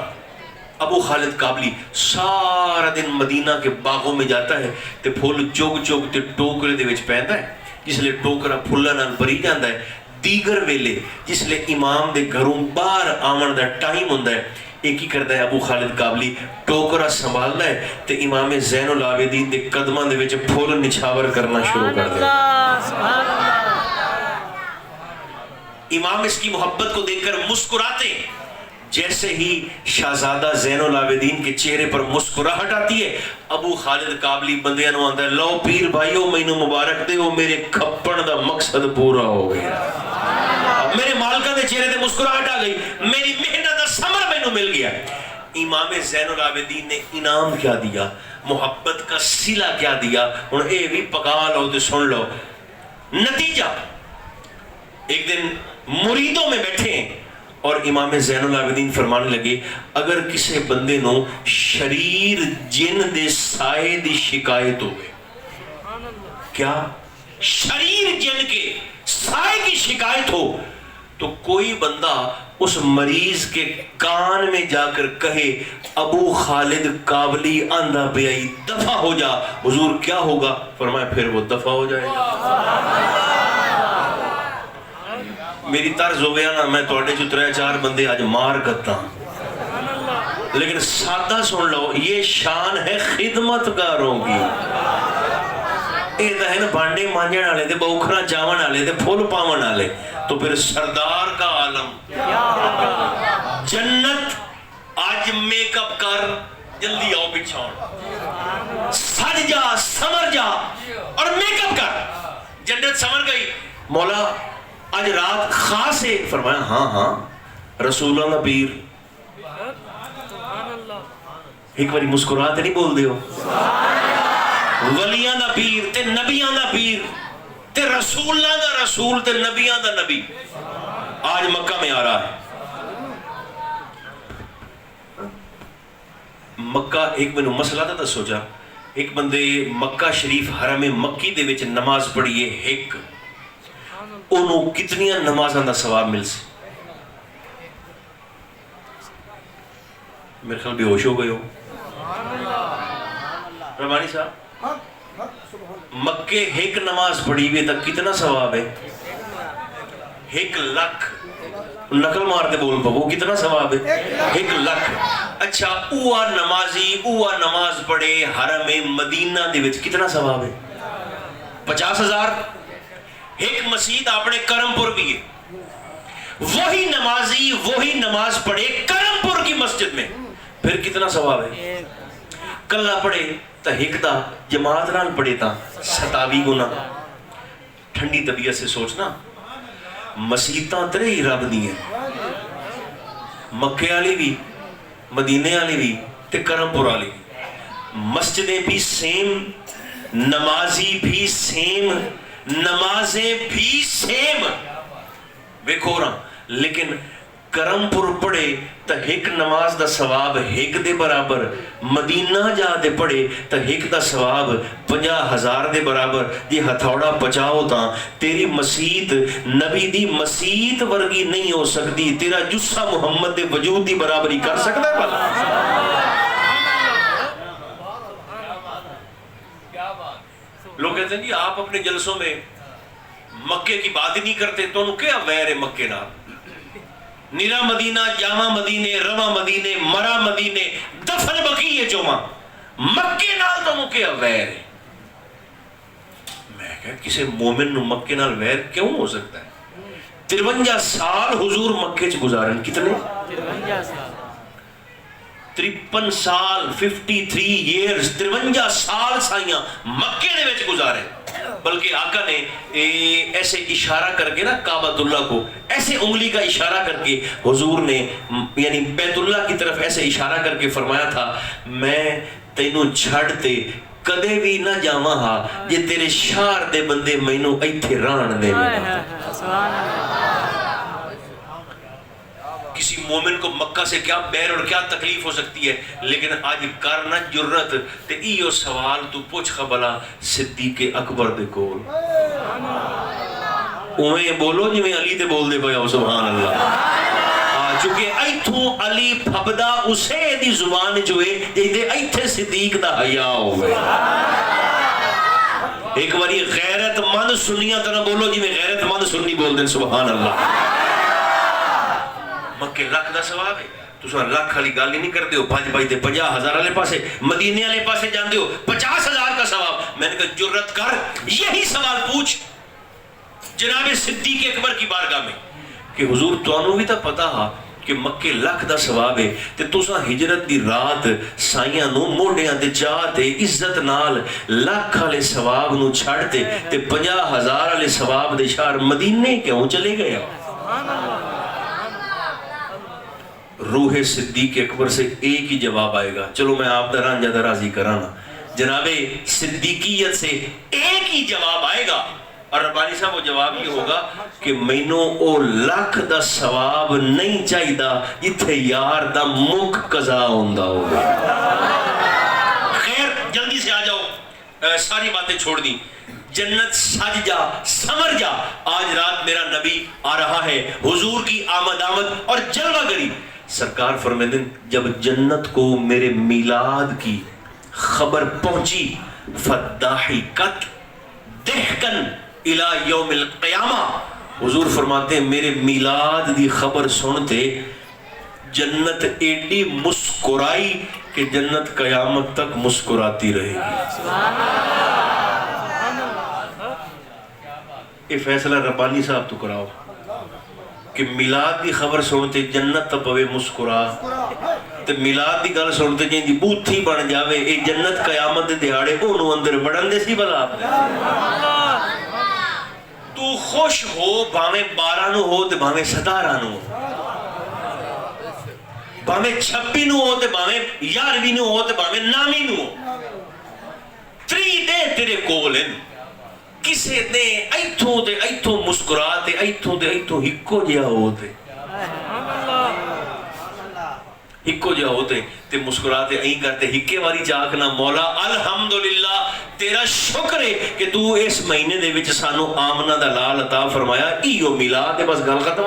ابو خالد کابلی سارا دن مدینہ کے باغوں میں جاتا ہے تے پھول چوگ چوگ تے ٹوکرے دے وچ پہندا ہے، جس لئے ٹوکرا پھلاں نال بھری جاندا ہے۔ دیگر ویلے جس لئے امام دے گھروں باہر آمن دا ٹائم ہوندا ہے، ایک ہی کرتا ہے ابو خالد کابلی ٹوکرا سنبھالنا ہے تے امام زین العابدین دے قدماں دے وچ پھول نچھاور کرنا شروع کر دے۔ امام اس کی محبت کو دیکھ کر مسکراتے، جیسے ہی شہزادہ زین العابدین کے چہرے پر مسکراہٹ آتی ہے، ابو خالد کابلی بندیاں نو آندا ہے، لو پیر بھائیو مینوں مبارک دے، وہ میرے کھپن دا مقصد پورا ہو گیا، میرے مالکہ دے چہرے تے مسکراہٹ آ گئی، میری محنت دا ثمر مینوں مل گیا۔ امام زین العابدین نے انعام کیا دیا، محبت کا صلہ کیا دیا، اور اے بھی پکا لو تے سن لو۔ نتیجہ ایک دن مریدوں میں بیٹھے ہیں اور امام زین العابدین فرمانے لگے، اگر کسی بندے نو شریر جن دے سائے دی شکایت ہوئے، کیا شریر جن کے سائے کی شکایت ہو، تو کوئی بندہ اس مریض کے کان میں جا کر کہے ابو خالد کابلی آندھا بیائی دفع ہو جا، حضور کیا ہوگا؟ فرمایا پھر وہ دفع ہو جائے گا۔ میری طرز ہو گیا نا، میں توڑے جو 3-4 بندے آج مار کرتا ہوں، لیکن سادہ سن لو، یہ شان ہے خدمت گاروں کی۔ یہ تو ہے نا بانڈے مانجن والے تے بوکھرا چاون والے تے پھول پاون والے، تو پھر سردار کا عالم جنت آج میک اپ کر، جلدی آؤ بچھاؤ، سج جا سمر جا اور میک اپ کر۔ جنت سمر گئی، مولا آج رات خاص ہے؟ فرمایا ہاں ہاں، رسولوں کا پیر۔ ایک باری مسکرات نہیں بول دیو، ولیاں دا پیر تے نبیاں دا پیر تے رسولاں دا رسول تے نبیاں دا نبی آج مکہ میں آ رہا ہے۔ مکہ ایک میں مسئلہ تھا سوچا، ایک بندے مکہ شریف حرم مکی دے وچ نماز پڑھیے ایک، انہوں کتنیاں نمازاں دا ثواب مل سی؟ میرے خیال بے ہوش ہو گئے ہو رحمانی صاحب، مکے ایک نماز پڑھی ہوئی تک کتنا ثواب ہے؟ 1,00,000 نقل مارتے بول پاؤ کتنا ثواب ہے؟ 1,00,000۔ اچھا اوہ نمازی اوہ نماز پڑھے حرم مدینہ دے وچ کتنا ثواب ہے؟ 50,000۔ ایک مسجد اپنے کرم پور بھی ہے، وہی نمازی وہی نماز پڑھے کرم پور کی مسجد میں، پھر کتنا ثواب ہے؟ کلہ پڑھے تا ایک دا، جماعت نال پڑھے تا 27 گنا۔ ٹھنڈی طبیعت سے سوچنا، مسیتاں ترے ہی رب دی ہیں، مکے والی بھی، مدینے والی بھی تے کرم پور والی بھی، مسجدیں بھی سیم، نمازی بھی سیم، نمازیں بھی سیم، ویکھو رہا، لیکن کرم پور پڑھے تا ایک نماز دا ثواب ایک دے برابر، مدینہ جا دے پڑھے تا ایک دا ثواب 50,000 دے برابر۔ یہ ہتھوڑا پچاؤ تا تیری مسیت نبی دی مسیت ورگی نہیں ہو سکتی، تیرا جسہ محمد دے وجود دی برابری کر سکتا ہے بھلا؟ لوگ کہتے ہیں جی آپ اپنے جلسوں میں مکے کی بات ہی نہیں کرتے، تو انہوں کیا ویر ہے مکے نال؟ نیرا مدینہ، جامع مدینے، روا مدینے، مرا مدینے، دفن بقی ہے جو ماں، مکے نال تو انہوں کیا ویر ہے؟ میں کہا کسے مومن نو مکے نال ویر کیوں ہو سکتا ہے؟ 53 سال حضور مکے چ گزارن، کتنے؟ 53 سال، 53 سال 53 years، 53 سال سائیاں مکے دے وچ گزارے۔ بلکہ آقا نے ایسے اشارہ کر کے نا کعبۃ اللہ کو ایسے انگلی کا اشارہ کر کے حضور نے یعنی بیت اللہ کی طرف ایسے اشارہ کر کے فرمایا تھا میں تینوں چھڑتے کدے بھی نہ جاواں ہا جے تیرے شہر دے بندے مینوں ایتھے رہن دے۔ کسی مومن کو مکہ سے کیا بیر اور کیا تکلیف ہو سکتی ہے، لیکن آج کرنا جرت تے ایو سوال تو پوچھ خبلا صدیق اکبر دے کول، اوہیں بولو جی میں علی تے بول دے پایا سبحان اللہ، چونکہ ایتھوں علی پھبدا اسے دی زبان جوئے جیدے ایتھے صدیق دا حیا ہوئے۔ ایک باری غیرت مند سنیاں طرح بولو جی میں غیرت مند سنی بول دیں سبحان اللہ۔ مکے لاکھ دا ثواب ہے، تو سن لاکھ والی گل ہی نہیں کرتے ہو، 5 50,000 والے پاسے مدینے والے پاسے جاندے ہو 50,000 کا ثواب۔ میں نے کہا جرت کر یہی سوال پوچھ جناب صدیق اکبر کی بارگاہ میں کہ حضور تانوں بھی تو پتا ہا کہ مکے لاکھ دا ثواب ہے تے تساں ہجرت دی رات سائیاں نو موڈیاں تے چاہتے عزت نال لاکھ والے ثواب نو چھڑتے تے 50,000 والے ثواب دے شہر مدینے کیوں چلے گئے؟ روح صدیق اکبر سے ایک ہی جواب آئے گا، چلو میں آپ دا رانجہ دا راضی کرانا، جناب صدیقیت سے ایک ہی جواب آئے گا، اور ربانی صاحب وہ جواب یہ ہوگا کہ مینوں او لاکھ دا ثواب نہیں چاہی دا جتھے یار دا مکھ قضا ہوندا ہوگا۔ خیر جلدی سے آ جاؤ، ساری باتیں چھوڑ دی، جنت سج جا سمر جا، آج رات میرا نبی آ رہا ہے، حضور کی آمد اور جلوہ گری۔ سرکار فرماتے ہیں جب جنت کو میرے میلاد کی خبر پہنچی، فضاحکت ضحکن الی یوم القیامہ، حضور فرماتے ہیں میرے میلاد دی خبر سنتے جنت ایڈی مسکرائی کہ جنت قیامت تک مسکراتی رہے گی۔ یہ فیصلہ ربانی صاحب تو کراؤ کہ میلاد دی خبر سنتے جنت تا پوے مسکرا، تے میلاد دی گل سنتے جن دی بوتھی بن جاوے، اے جنت قیامت دے دہاڑے اونوں اندر بڑھن دے سی بلا آپ نے۔ تو خوش ہو بھاویں 12 نو ہو تے بھاویں 17 نو ہو، بھاویں 26 نو ہو تے بھاویں 11 نو ہو تے بھاویں 9 نو ہو، 3 دے تیرے کول ہیں، کسے دے ایتھوں تے ایتھوں مسکراتے ایتھوں تے ایتھوں ہکو جہا ہوتے، ہکو جہا ہوتے تے مسکراتے این کرتے ہکے واری چاکنا مولا الحمدللہ تیرا شکر ہے کہ تو اس مہینے دے وچ سانو آمنہ دا لال عطا فرمایا، ایو میلاد ہے، بس گل ختم۔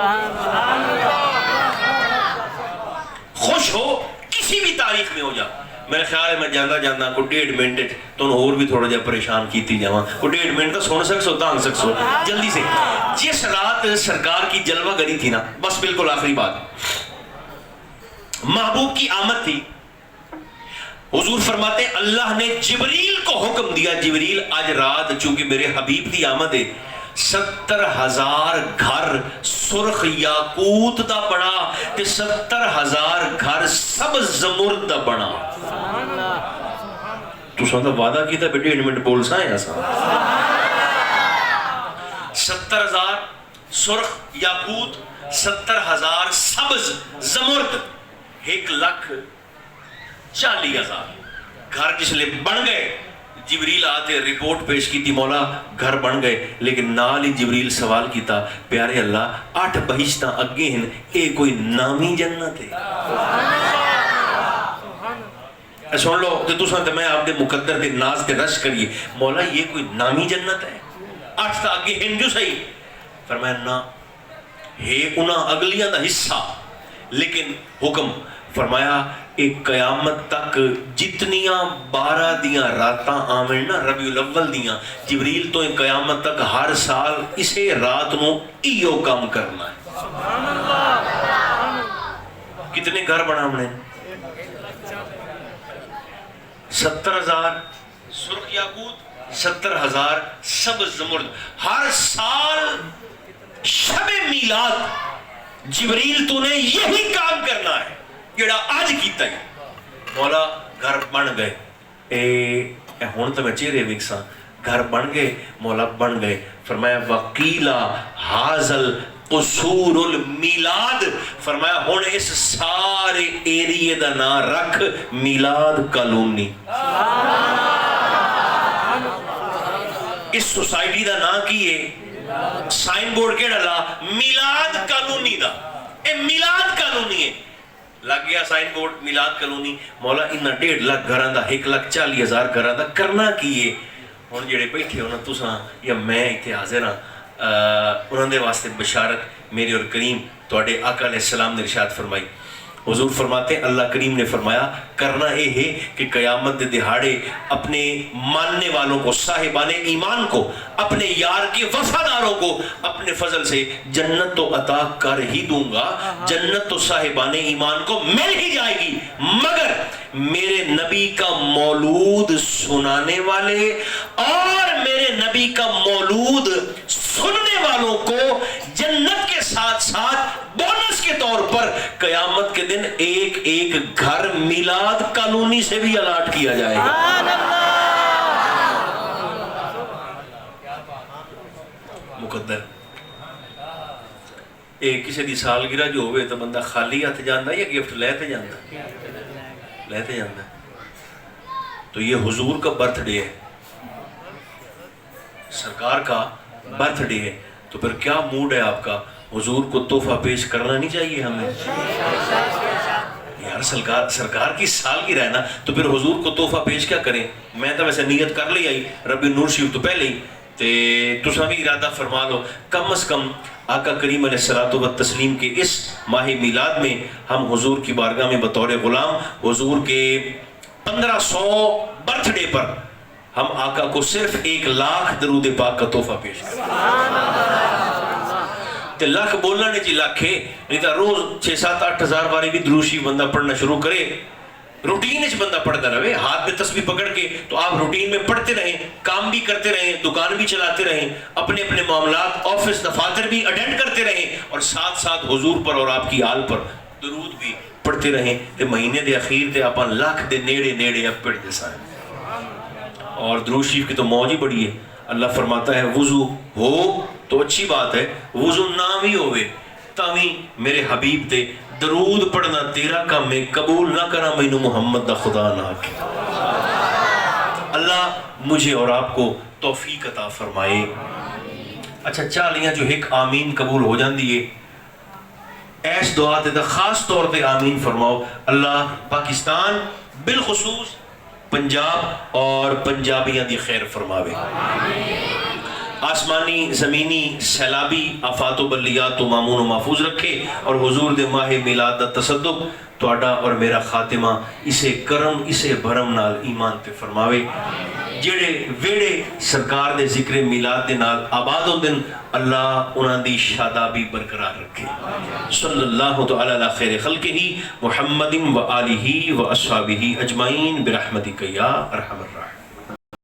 خوش ہو کسی بھی تاریخ میں ہو جا۔ میرے خیال ہے میں جاندہ جاندہ کو 1.5 منٹ تو اور بھی تھوڑا جا پریشان کیتی جاواں، کو 1.5 منٹ تو سن سکسو تانگ سکسو جلدی سے۔ جس رات سرکار کی جلوہ گری تھی نا، بس بالکل آخری بات، محبوب کی آمد تھی، حضور فرماتے ہیں اللہ نے جبریل کو حکم دیا، جبریل آج رات چونکہ میرے حبیب کی آمد ہے، 70,000 گھر سرخ یاقوت دا بنا تے 70,000 گھر سبز زمرد دا بنا۔ تو سنتا وعدہ کیتا بیٹے 1 منٹ بول سائیں ایسا، 70,000 سرخ یاقوت، 70,000 سبز زمرد، 1,40,000 گھر جس لئے بن گئے۔ جبریل آتے رپورٹ پیش کی تھی مولا گھر بن گئے، لیکن نال ہی جبریل سوال کیتا پیارے اللہ 8 بہشتاں اگے ہیں، اے کوئی نامی جنت ہے؟ سن لو تو سنتے میں آپ دے مقدر دے ناز دے رش کریے مولا یہ کوئی نامی جنت ہے؟ 8 تا اگے ہیں جو صحیح؟ فرمایا نا ہے انہاں اگلیاں دا حصہ، لیکن حکم فرمایا ایک قیامت تک جتنیاں 12 دیاں راتاں آمین نا ربیع الاول دیاں، جبریل تو ایک قیامت تک ہر سال اسے رات نو ایو کام کرنا ہے۔ کتنے گھر بنا ہم نے؟ 70,000 سرخ یاقوت، 70,000 سبز زمرد۔ ہر سال شب میلاد جبریل تو نے یہی کام کرنا ہے جڑا آج کیتا ہے۔ مولا گھر بن گئے، اے ہون تو میں چہرے وکساں، گھر بن گئے مولا بن گئے۔ فرمایا وقیلا حاضل قصور المیلاد، فرمایا ہون اس سارے ایریے دا نا رکھ میلاد کالونی۔ اس سوسائٹی دا نا کیے سائن بورڈ کے ڈالا میلاد کالونی دا، اے میلاد کالونی ہے، لگ گیا سائن بورڈ میلاد کالونی۔ مولا انہا 1.5 لاکھ گھران دا 1,40,000 گھران دا کرنا کیے؟ ہون جڑے بیٹھے ہونا تساں یا میں ایتھے حاضر ہاں، انہوں نے واسطے بشارت میرے اور کریم توڑے آقا علیہ السلام نے ارشاد فرمائی۔ حضور فرماتے ہیں اللہ کریم نے فرمایا کرنا یہ ہے کہ قیامت دہاڑے اپنے ماننے والوں کو، صاحبان ایمان کو، اپنے یار کے وفاداروں کو اپنے فضل سے جنت تو عطا کر ہی دوں گا، جنت تو صاحبان ایمان کو مل ہی جائے گی، مگر میرے نبی کا مولود سنانے والے اور میرے نبی کا مولود سننے والوں کو جنت کے ساتھ ساتھ بونس کے طور پر قیامت کے دن ایک ایک گھر میلاد کالونی سے بھی الاٹ کیا جائے گا۔ مقدر ایک کسی دی سالگرہ جو ہوئے تو بندہ خالی ہاتھ جاندہ یا گفٹ لیتے جاندہ، تو یہ حضور کا برتھ ڈے ہے، سرکار کا برتھ ڈے ہے، تو پھر کیا موڈ ہے آپ کا؟ حضور کو تحفہ پیش کرنا نہیں چاہیے ہمیں؟ یار سرکار کی سالگرہ ہے نا، تو پھر حضور کو تحفہ پیش کیا کریں؟ میں تو ویسے نیت کر لی آئی ربی نور شریف تو پہلے ہی، تے تساں بھی ارادہ فرما لو کم از کم آقا کریم علیہ الصلوۃ والتسلیم کے اس ماہ میلاد میں ہم حضور کی بارگاہ میں بطور غلام حضور کے 1500 برتھ ڈے پر ہم آقا کو صرف 1,00,000 درود پاک کا تحفہ پیش کریں۔ تے لاکھ بولنا نہیں جی لاکھ ہے، نہیں تو روز 6-7-8 ہزار باری بھی درود شریف بندہ پڑھنا شروع کرے، روٹین اچ بندہ پڑھتا رہے، ہاتھ میں تسبیح پکڑ کے تو آپ روٹین میں پڑھتے رہیں، کام بھی کرتے رہیں، دکان بھی چلاتے رہیں، اپنے اپنے معاملات آفس دفاتر بھی اٹینڈ کرتے رہیں، اور ساتھ ساتھ حضور پر اور آپ کی آل پر درود بھی پڑھتے رہیں، تے مہینے دے اخیر تے آپ 1,00,000 دے نیڑے اب پڑھ دے سارے۔ اور درود شریف کی تو موج ہی بڑی ہے، اللہ فرماتا ہے وضو ہو تو اچھی بات ہے، وضو نہ بھی ہوئے تاوی میرے حبیب تے درود پڑھنا تیرا کام میں قبول نہ کرا مینو محمد دا خدا نہ آکے۔ اللہ مجھے اور آپ کو توفیق عطا فرمائے۔ اچھا چالیاں جو ایک آمین قبول ہو جاندی ہے، ایس دعا تے دا خاص طور تے آمین فرماؤ، اللہ پاکستان بالخصوص پنجاب اور پنجابیاں دی خیر فرماوے، آسمانی زمینی سیلابی آفات و بلیات و معمون و محفوظ رکھے، اور حضور دے ماہ میلاد دا تصدق تواڈا اور میرا خاتمہ اسے کرم اسے بھرم نال ایمان تے فرماوے۔ جڑے ویڑے سرکار دے ذکر میلاد دے نال آباد ہوندن، اللہ انہاں دی شادابی برقرار رکھے۔ صلی اللہ تعالی علی خیر خلقہ محمد و آلہ و اصحابہ اجمعین برحمتک یا ارحم الراحمین۔